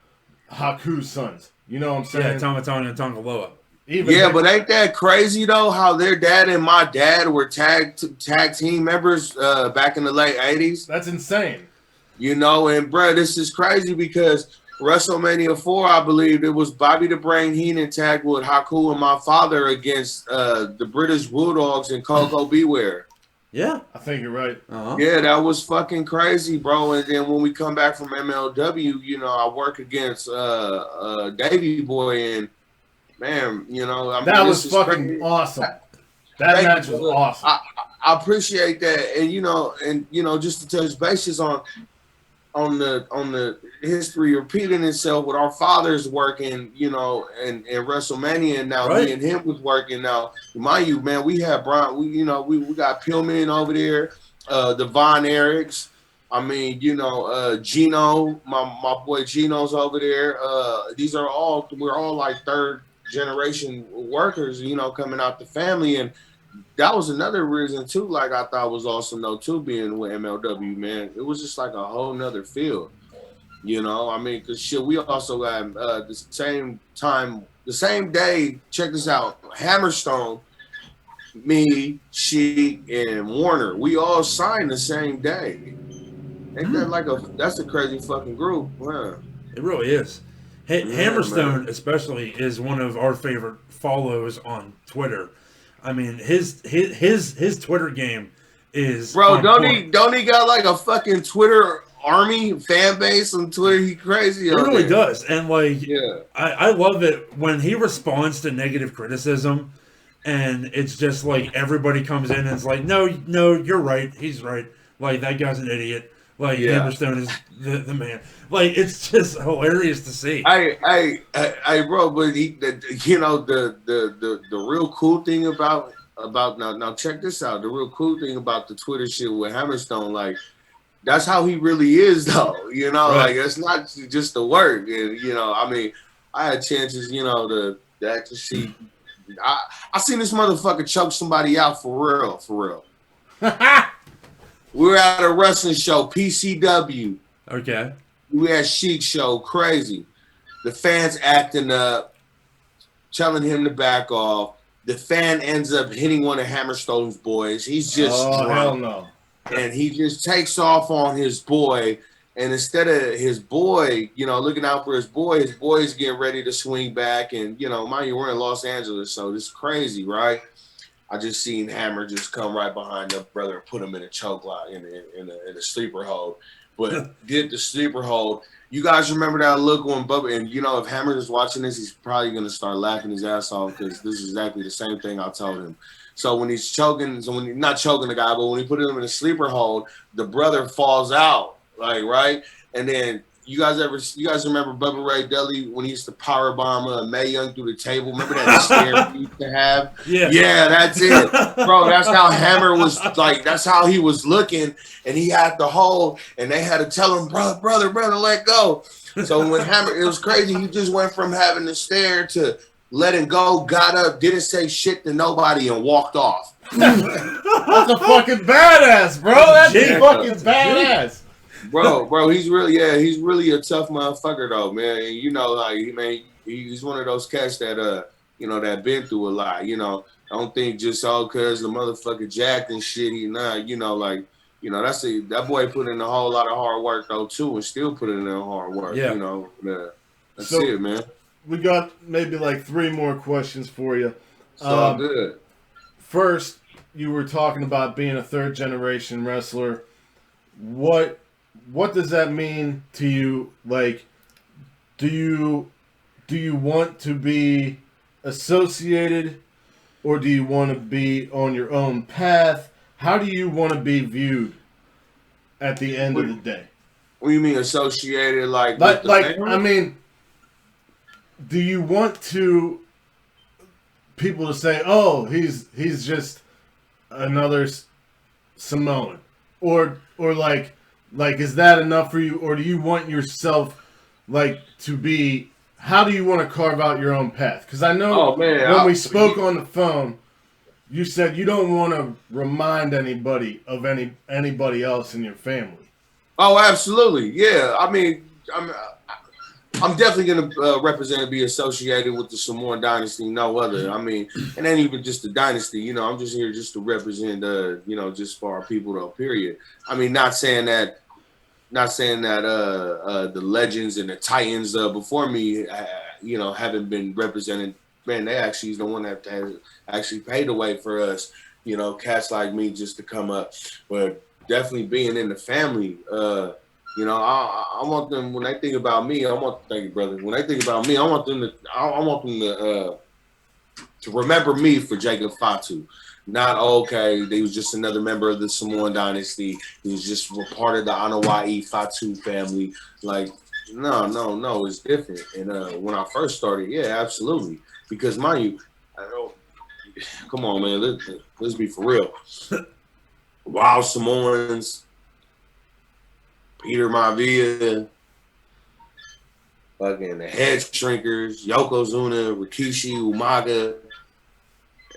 Haku's sons. You know what I'm saying? Yeah, Tonga Tonga and Tonga Loa. But ain't that crazy though? How their dad and my dad were tag team members back in the late '80s. That's insane. And bro, this is crazy because WrestleMania 4, I believe it was Bobby the Brain Heenan tag with Haku and my father against the British Bulldogs and Coco Beware. Yeah, I think you're right. Uh-huh. Yeah, that was fucking crazy, bro. And then when we come back from MLW, I work against Davey Boy, and man, that was fucking crazy. Awesome. That match was awesome. I appreciate that, and just to touch bases on the history repeating itself with our fathers working, and WrestleMania, and now me and him was working. Now, mind you, man, we have Brian, we got Pillman over there, the Von Erichs. I mean, Gino, my boy Gino's over there. We're all like third generation workers, coming out the family, and that was another reason too. Like, I thought was awesome though too, being with MLW, man. It was just like a whole nother field, I mean, cause shit, we also got the same day. Check this out, Hammerstone, me, Sheik, and Warner. We all signed the same day. Ain't that that's a crazy fucking group, huh? It really is. Hammerstone, especially, is one of our favorite follows on Twitter. I mean, his Twitter game is, bro. Don't he got like a fucking Twitter army fan base on Twitter? He crazy. He really does, and yeah, I love it when he responds to negative criticism, and it's just like everybody comes in and it's like, no, you're right, he's right. Like, that guy's an idiot. Like, Hammerstone is the man. Like, it's just hilarious to see. I bro, but the real cool thing about now check this out. The real cool thing about the Twitter shit with Hammerstone, like, that's how he really is, though. Right. Like, it's not just the work. And I mean, I had chances, to actually see. I seen this motherfucker choke somebody out for real. We were at a wrestling show, PCW. Okay. We had Sheik show, crazy. The fans acting up, telling him to back off. The fan ends up hitting one of Hammerstone's boys. He's just drunk. Hell no. And he just takes off on his boy. And instead of his boy, looking out for his boy's getting ready to swing back. And, mind you, we're in Los Angeles, so this is crazy, right? I just seen Hammer just come right behind the brother and put him in a choke lock in a sleeper hold. But did the sleeper hold. You guys remember that look when Bubba, and if Hammer is watching this, he's probably going to start laughing his ass off, because this is exactly the same thing I told him. So when he's choking, not choking the guy, but when he put him in a sleeper hold, the brother falls out, like, right? And then you guys remember Bubba Ray Dudley when he used to powerbomb Mae Young through the table? Remember that stare he used to have? Yeah, that's it, bro. That's how Hammer was like. That's how he was looking, and he had to hold, and they had to tell him, brother, let go. So when Hammer, it was crazy. He just went from having to stare to letting go, got up, didn't say shit to nobody, and walked off. That's a fucking badass, bro. That's fucking badass. Bro, he's really a tough motherfucker though, man. And you know, like, man, he's one of those cats that you know, that been through a lot. You know, don't think just cause the motherfucker jacked and shit, he not, you know, like, you know, that boy put in a whole lot of hard work though too, and still putting in hard work. You know, that's it, man. We got maybe like 3 more questions for you. So good. First, you were talking about being a 3rd generation wrestler. What does that mean to you? Like, do you want to be associated, or do you want to be on your own path? How do you want to be viewed at the end of the day? What do you mean associated? Like I mean, do you want people to say, "Oh, he's just another Samoan," or like is that enough for you, or do you want yourself like to be? How do you want to carve out your own path? Because I know when we spoke on the phone, you said you don't want to remind anybody of anybody else in your family. Oh, absolutely, yeah. I mean, I'm definitely going to represent and be associated with the Samoan dynasty, no other. I mean, it ain't even just the dynasty, you know, I'm just here just to represent, you know, just for our people, though, period. I mean, not saying that the legends and the titans before me, you know, haven't been represented. Man, they actually is the one that has actually paved the way for us, you know, cats like me just to come up. But definitely being in the family, you know, I want them, when they think about me, thank you, brother. When they think about me, I want them to remember me for Jacob Fatu. Not, okay, they was just another member of the Samoan dynasty. He was just part of the Anawai Fatu family. Like, no, it's different. And when I first started, yeah, absolutely. Because mind you, come on, man, let's be for real. Wild Samoans, Peter Maivia, fucking the Head Shrinkers, Yokozuna, Rikishi, Umaga.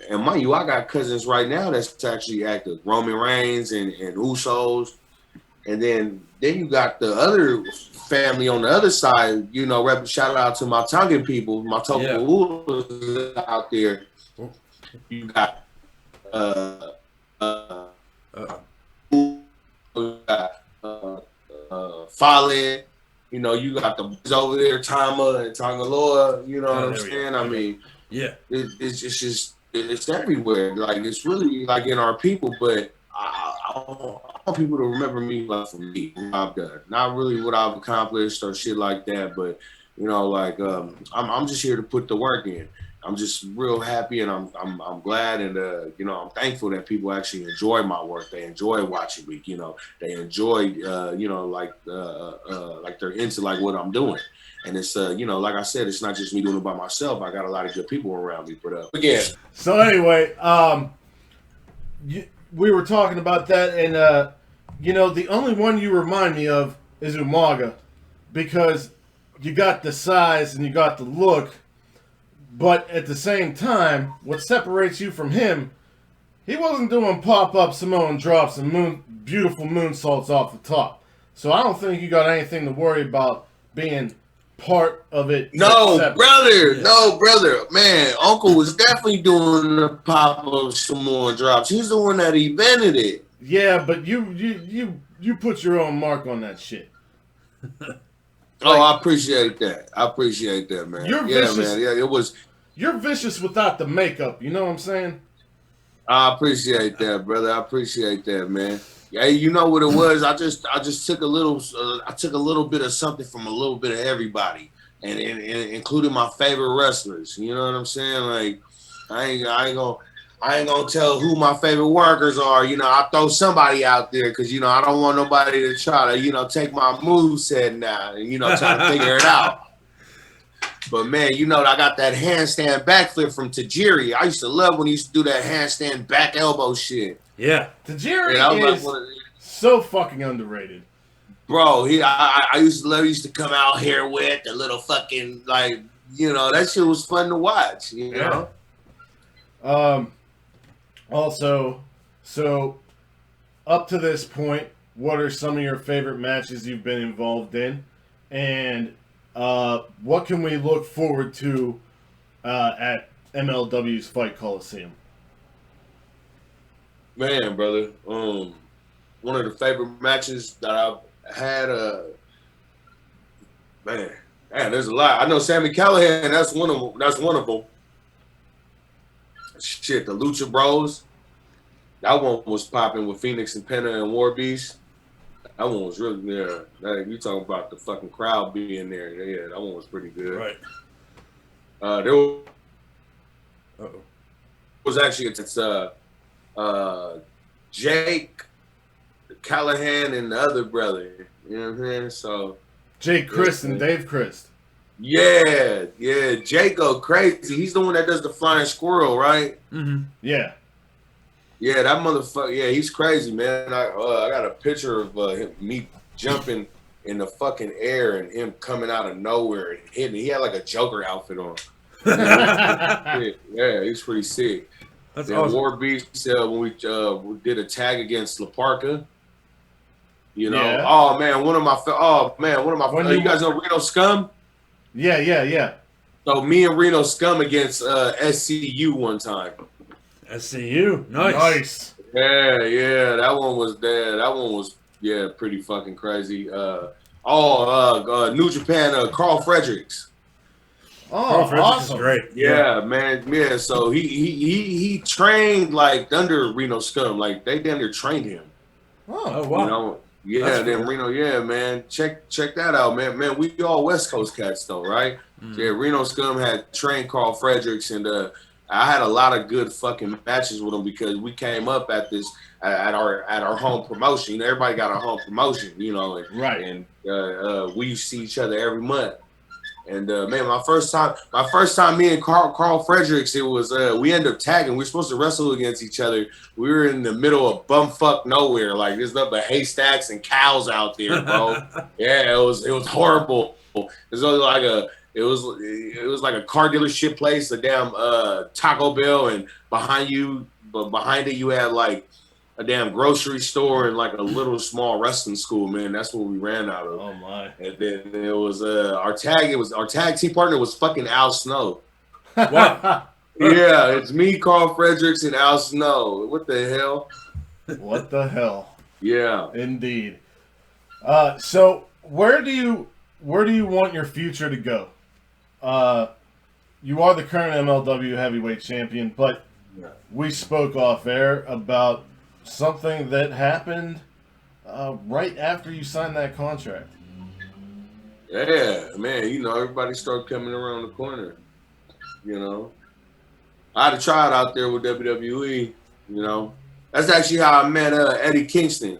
And mind you, I got cousins right now that's actually active. Roman Reigns and Usos. And then you got the other family on the other side, you know, shout out to my Tongan people, my Toku'ulas out there. You got Fallen, you know, you got the boys over there, Tama and Tangaloa, you know what I'm saying? I mean, yeah, it's just it's everywhere. Like, it's really like in our people, but I want people to remember me like for me, what I've done, not really what I've accomplished or shit like that, but you know, like I'm just here to put the work in. I'm just real happy, and I'm glad, and you know, I'm thankful that people actually enjoy my work. They enjoy watching me. You know, they enjoy you know, like they're into like what I'm doing. And it's you know, like I said, it's not just me doing it by myself. I got a lot of good people around me. But again. So anyway, we were talking about that, and you know, the only one you remind me of is Umaga, because you got the size and you got the look. But at the same time, what separates you from him, he wasn't doing pop-up Samoan drops and beautiful moonsaults off the top. So I don't think you got anything to worry about being part of it. No, brother. Man, Uncle was definitely doing the pop-up Samoan drops. He's the one that invented it. Yeah, but you put your own mark on that shit. Oh, I appreciate that. Man. You're vicious. Man. Yeah, it was. You're vicious without the makeup. You know what I'm saying? I appreciate that, brother. I appreciate that, man. Yeah, you know what it was. I just took a little. I took a little bit of something from a little bit of everybody, and including my favorite wrestlers. You know what I'm saying? Like, I ain't gonna. I ain't gonna tell who my favorite workers are. You know, I throw somebody out there because you know I don't want nobody to try to take my moveset now and try to figure it out. But man, I got that handstand backflip from Tajiri. I used to love when he used to do that handstand back elbow shit. Yeah, Tajiri is so fucking underrated. Bro, I used to love. He used to come out here with the little fucking that shit was fun to watch. You know. Also, so up to this point, what are some of your favorite matches you've been involved in, and what can we look forward to at MLW's Fight Coliseum? Man, brother, one of the favorite matches that I've had, man, there's a lot. I know Sammy Callahan. That's one of them. Shit, the Lucha Bros. That one was popping with Phoenix and Penna and War Beast. That one was really you talking about the fucking crowd being there. Yeah, that one was pretty good. Right. There was actually it's Jake Callahan and the other brother. You know what I'm saying? So Jake Christ and Dave Christ. Yeah, Jake go crazy. He's the one that does the flying squirrel, right? Mm-hmm. Yeah, that motherfucker. Yeah, he's crazy, man. I got a picture of me jumping in the fucking air and him coming out of nowhere and hitting. He had like a Joker outfit on. Yeah, he's pretty sick. That's then awesome. War Beast when we did a tag against La Parca. You know, Yeah. oh man, one of my you guys know Reno Scum? Yeah. So me and Reno Scum against SCU one time. SCU, nice. Yeah, that one was pretty fucking crazy. New Japan, Carl Fredericks. Oh, awesome! Great. Yeah, man. Yeah, so he trained like under Reno Scum, like they damn near trained him. Oh wow. You know, yeah. That's Then cool. Reno, yeah, man. Check that out, man. Man, we all West Coast cats though, right? Mm-hmm. Yeah, Reno Scum had trained Carl Fredericks, and I had a lot of good fucking matches with him because we came up at our home promotion. You know, everybody got our home promotion, you know, and, Right. And we used to see each other every month. And man, my first time, me and Carl Fredericks, it was we ended up tagging. We were supposed to wrestle against each other. We were in the middle of bumfuck nowhere, like there's nothing but haystacks and cows out there, bro. Yeah, it was horrible. It was like a car dealership place, a damn Taco Bell, and behind it you had like a damn grocery store and like a little small wrestling school, man. That's what we ran out of. Oh my! And then it was our tag team partner was fucking Al Snow. Wow. Yeah, it's me, Carl Fredericks, and Al Snow. What the hell? What the hell? Yeah. Indeed. So where do you want your future to go? You are the current MLW heavyweight champion, but we spoke off air about something that happened right after you signed that contract. Yeah, man, everybody started coming around the corner. I had to try it out there with WWE, That's actually how I met Eddie Kingston.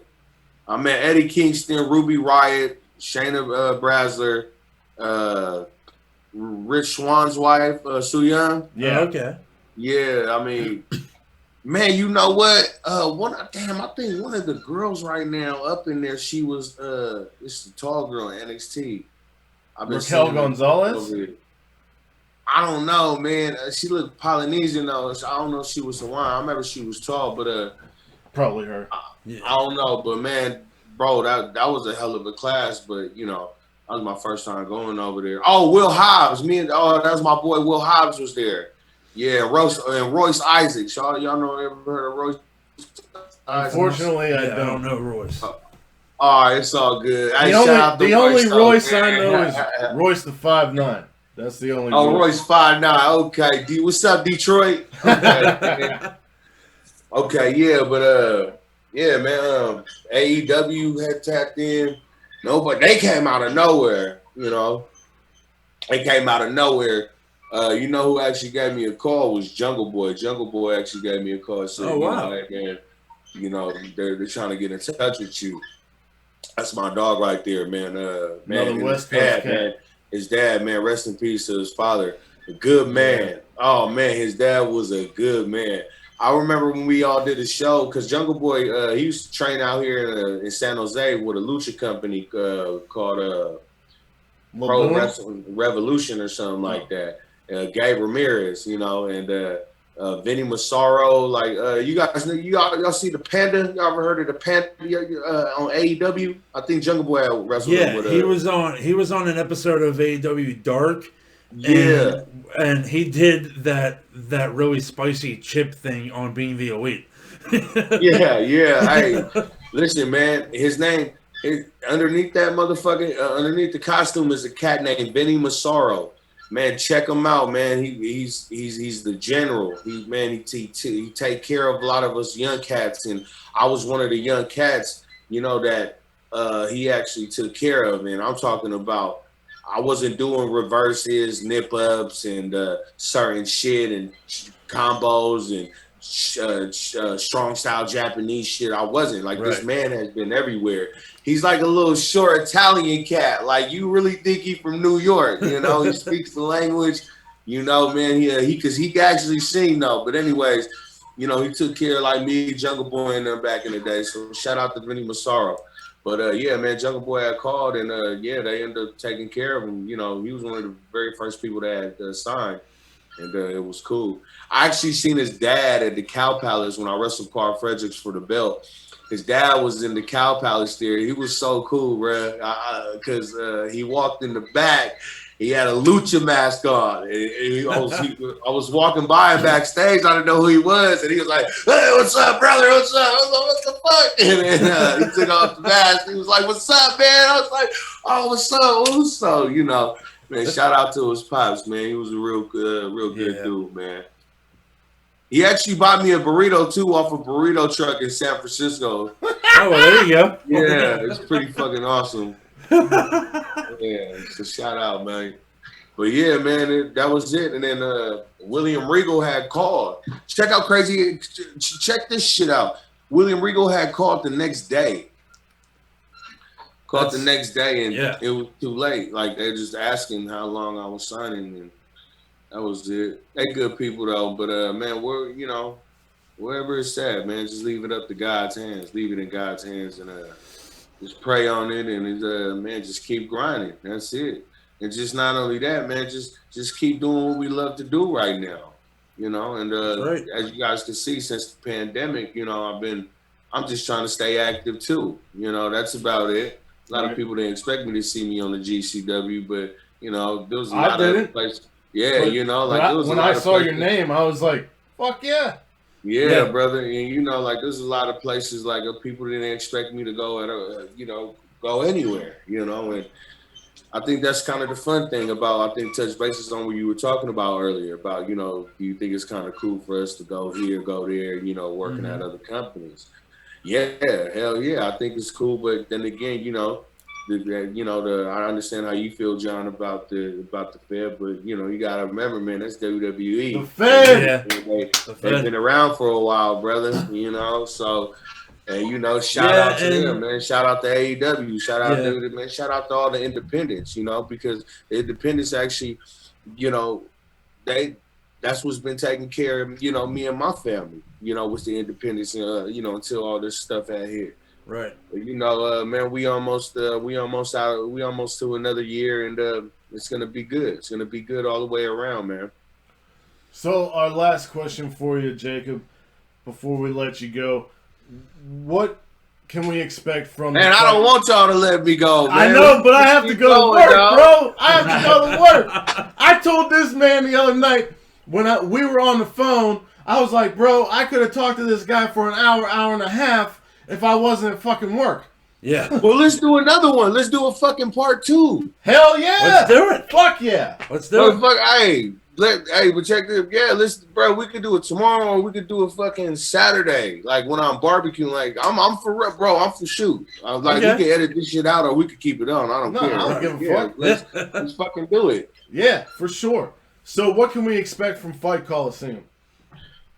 I met Eddie Kingston, Ruby Riott, Shayna Baszler, Rich Schwann's wife, Su Yung. Yeah. Okay. Yeah, I mean, man, you know what? I think one of the girls right now up in there, she was it's the tall girl in NXT. Raquel Gonzalez? I don't know, man. She looked Polynesian though. I don't know if she was Hawaiian. I remember she was tall, but probably her. I don't know, but man, bro, that was a hell of a class. But that was my first time going over there. Oh, Will Hobbs, that was my boy. Will Hobbs was there. Yeah, Royce Isaacs. Y'all know, ever heard of Royce Isaacs? Unfortunately, I I don't know Royce. All right, it's all good. The only Royce I know is Royce the 5'9". That's the only. Royce 5'9". Okay, what's up, Detroit? Okay, yeah, but yeah, man, AEW had tapped in. Nobody, they came out of nowhere, They came out of nowhere. You know who actually gave me a call was Jungle Boy. Jungle Boy actually gave me a call. Said, Oh, wow. Hey, man, they're trying to get in touch with you. That's my dog right there, man. Another West Coast cat. Man. His dad, man, rest in peace to his father. A good man. Yeah. Oh, man, his dad was a good man. I remember when we all did a show, because Jungle Boy, he used to train out here in San Jose with a lucha company called Pro Wrestling Revolution or something like that. Gabe Ramirez, and Vinny Massaro. Like, y'all see the Panda? Y'all ever heard of the Panda on AEW? I think Jungle Boy wrestled with he was on an episode of AEW Dark. Yeah. And he did that really spicy chip thing on Being the Elite. yeah. Hey, listen, man, his name underneath that motherfucker, underneath the costume is a cat named Vinny Massaro. Man, check him out, man. He's the general. He take care of a lot of us young cats, and I was one of the young cats, that he actually took care of. And I'm talking about, I wasn't doing reverses, nip ups, and certain shit and combos and strong style Japanese shit. I wasn't like This man has been everywhere. He's like a little short Italian cat. Like, you really think he from New York? He speaks the language. Man, because he can actually sing though. But anyways, he took care of like me, Jungle Boy, and them back in the day. So shout out to Vinny Massaro. But yeah, man, Jungle Boy had called, and they ended up taking care of him. He was one of the very first people that had signed, and it was cool. I actually seen his dad at the Cow Palace when I wrestled Carl Fredericks for the belt. His dad was in the Cow Palace there. He was so cool, bro, because he walked in the back. He had a lucha mask on. I was walking by him backstage. I didn't know who he was. And he was like, hey, what's up, brother? What's up? I was like, what the fuck? And then he took off the mask. He was like, what's up, man? I was like, oh, what's up? So, man, shout out to his pops, man. He was a real good dude, man. He actually bought me a burrito, too, off a burrito truck in San Francisco. Oh, well, there you go. Yeah, it's pretty fucking awesome. Yeah, so shout out, man. But yeah, man, that was it. And then William Regal had called. Check this shit out. William Regal had called the next day. And it was too late. Like, they're just asking how long I was signing, and that was it. They good people though, but man, wherever it's at, man, just leave it up to God's hands. Leave it in God's hands, and just pray on it, and man, just keep grinding. That's it. And just not only that, man, just keep doing what we love to do right now. And as you guys can see, since the pandemic, I'm just trying to stay active too. That's about it. A lot of people didn't expect me to see me on the GCW, but there was a lot of places. Yeah, but, when I saw your name, I was like, fuck yeah. Yeah, brother. And there's a lot of places like people didn't expect me to go go anywhere, and I think that's kind of the fun thing about, touch bases on what you were talking about earlier about, do you think it's kind of cool for us to go here, go there, working at other companies? Yeah, hell yeah. I think it's cool. But then again, I understand how you feel, John, about the Fed, but you gotta remember, man, that's WWE. The Fed, they've been around for a while, brother. So, and shout out to them, man. Shout out to AEW. Shout out to man. Shout out to all the independents, because the independents actually, that's what's been taking care of, me and my family, with the independents, until all this stuff had hit. Right. Man, we almost to another year, and it's gonna be good. It's gonna be good all the way around, man. So our last question for you, Jacob, before we let you go, what can we expect from? Man, I don't want y'all to let me go, man. I know, but I have to go to work, bro. I have to go to work. I told this man the other night when we were on the phone, I was like, bro, I could have talked to this guy for an hour and a half if I wasn't at fucking work. Yeah. Well, let's do another one. Let's do a fucking part 2. Hell yeah. Let's do it. Fuck yeah. Let's do it. But check this. Yeah, bro, we could do it tomorrow, or we could do it fucking Saturday. Like when I'm barbecuing, like I'm for real, bro. I'm for shoot. I'm like, we can edit this shit out, or we could keep it on. I don't care. I don't give a fuck. Let's fucking do it. Yeah, for sure. So what can we expect from Fight Coliseum?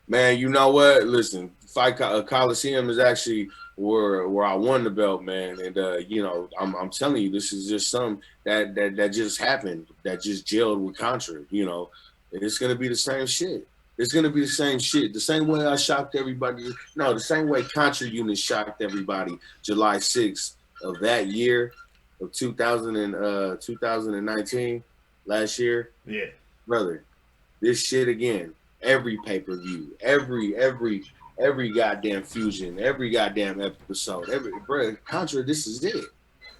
Man, you know what? Listen, Coliseum is actually where I won the belt, man. And you know, I'm telling you, this is just something that just happened, that just gelled with Contra. You know, and it's gonna be the same shit. It's gonna be the same shit. The same way I shocked everybody. No, the same way Contra Unit shocked everybody July 6th of that year of 2019, last year. Yeah. Brother, this shit again. Every pay-per-view, every goddamn fusion, every goddamn episode, bro, Contra, this is it.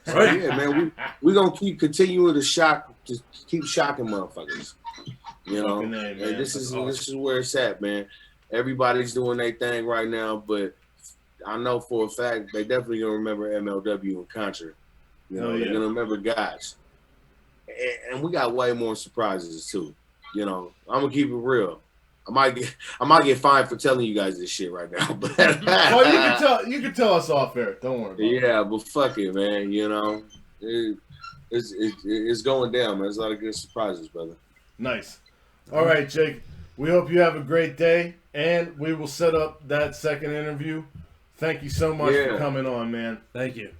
So, yeah, man, we gonna keep continuing to keep shocking motherfuckers. You know, this is where it's at, man. Everybody's doing their thing right now, but I know for a fact they definitely gonna remember MLW and Contra. You know, they're gonna remember guys, and we got way more surprises too. You know, I'm gonna keep it real. I might get fined for telling you guys this shit right now, but well, you can tell us off air. Don't worry about it. Yeah, but fuck it, man. You know, it's going down, man. There's a lot of good surprises, brother. Nice. All right, Jake. We hope you have a great day, and we will set up that second interview. Thank you so much for coming on, man. Thank you.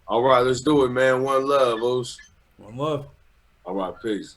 All right, let's do it, man. One love, Oos. One love. All right, peace.